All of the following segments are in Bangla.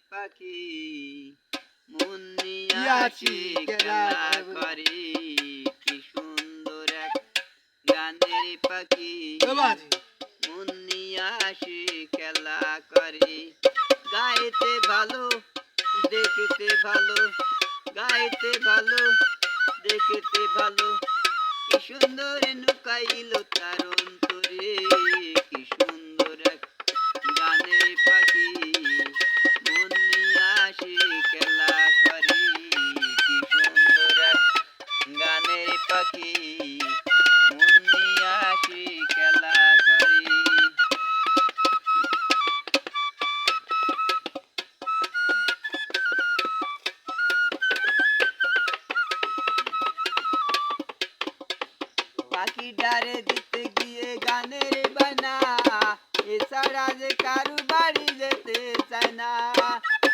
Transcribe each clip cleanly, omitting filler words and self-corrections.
পাখি মন নিয়াছি খেলা করি কি সুন্দর এক গানের পাখি মন নিয়াছি খেলা করি গাইতে ভালো দেখতে ভালো গাইতে ভালো দেখতে ভালো কি সুন্দর নুকাইল তার অন্তরে কি সুন্দর এক গানের পাখি মন নিয়াছি খেলা করি কি সুন্দর এক গানের পাখি মন নিয়াছি খেলা করি পাখি ডারে দিতে গিয়ে গানের বানা এছাড়া যে কারু বাড়ি যেতে চায় না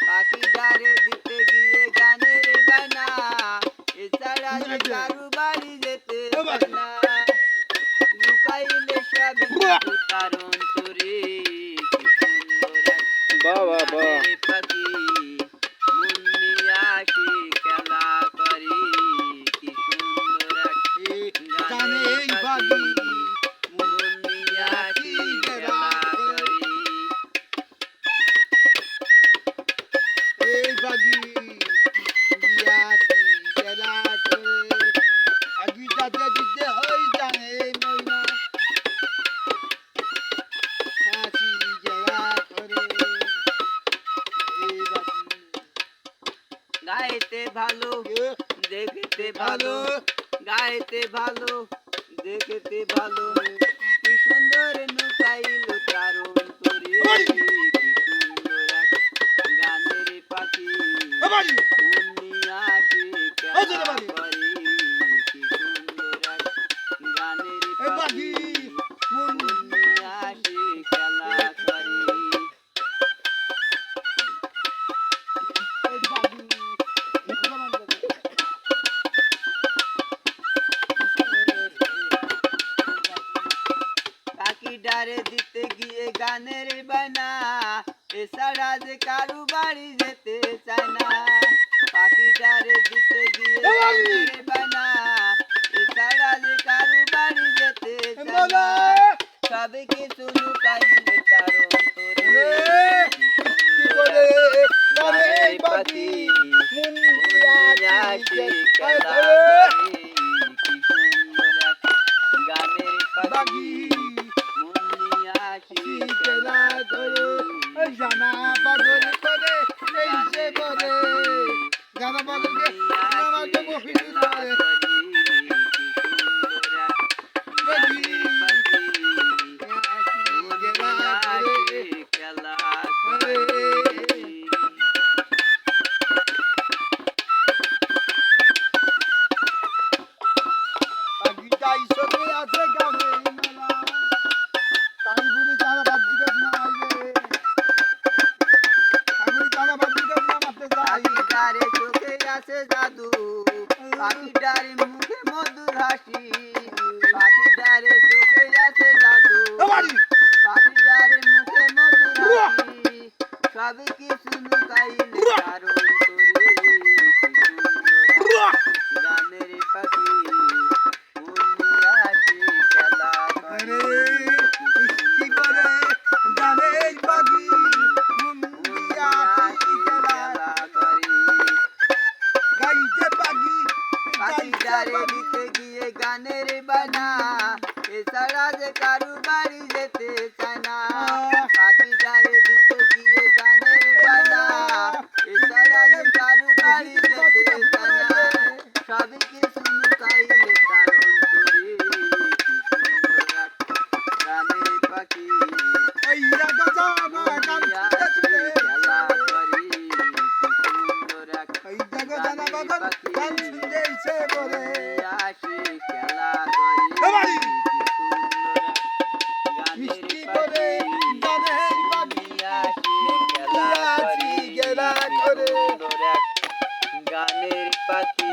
পাখি ডারে দিতে গিয়ে গানের বানা এছাড়া যে কারু বাড়ি যেতে চায় না লুকাইলে সব তার অন্তরে কি সুন্দর এক গানের পাখি মন নিয়াছি খেলা করি কি সুন্দর এক গানের পাখি মন নিয়াছি খেলা করি এই বাগি দিয়াছি খেলা করে আগিটাতে দিতে হই জানে মইনা আছি খেলা করে এই বাগি গাইতে ভালো দেখতে ভালো গাইতে ভালো দেখতে ভালো কি সুন্দর নুকাইল তার অন্তরে কি সুন্দর এক গানের পাখি মন নিয়াছি খেলা করি কি সুন্দর এক গানের পাখি মন নিয়াছি খেলা করি পাখি ডারে দিতে গিয়ে গানের বানা এছাড়া যে কারু বাড়ি যেতে চায় না পাখি ডারে দিতে গিয়ে গানের বানা এছাড়া যে কারু বাড়ি যেতে চায় না সব কিছু লুকাইলে তার অন্তরে কি সুন্দর গানের পাখি মন নিয়াছি খেলা করি কি সুন্দর এক গানের পাখি মন নিয়াছি খেলা করে এই জানা বাদল করে এই সে করে জানা বাদলকে আমার তো মফিল করে আছে গানে মেলা তাইগুলি জানা বাদ্যি গাছ না আইবে তাইগুলি জানা বাদ্যি গাছ না মারতে যাই পাখিটারে চোখে আছে জাদু পাখিটারে মুখে মধুর হাসি পাখিটারে চোখে আছে জাদু পাখিটারে মুখে মধুর হাসি সব কিছু লুকাইলে তার অন্তরে কি সুন্দর গানের পাখি মন নিয়াছি খেলা করে কি করে জানে বাগি মুন্ডিয়া খেলা করি গাইতে বাগি পাখিটারে দিতে গিয়ে গানের বানা এছাড়া যে কারু বাড়ি যেতে চায় না পাখিটারে দিতে গিয়ে গানের বানা এছাড়া যে কারু বাড়ি যেতে চায় না সব কিছু লুকাইলে তার অন্তরে কি সুন্দর এক গানের পাখি এই রাগা জানা গান নিয়াছি খেলা করি কি সুন্দর এক এই রাগা জানা বাদল গান শুনতেইছে বলে আসি খেলা করি এবারে কি সুন্দর এক গানের মিষ্টি পাখি করে জানে বাগি আসি খেলা করি খেলা কি করে সুন্দর এক গানের পাখি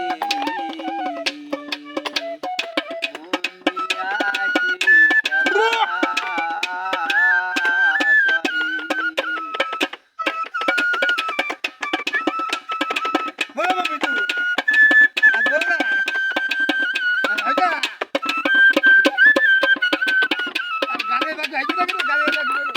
হাইতে থাকে তো গাড়ি লাগবে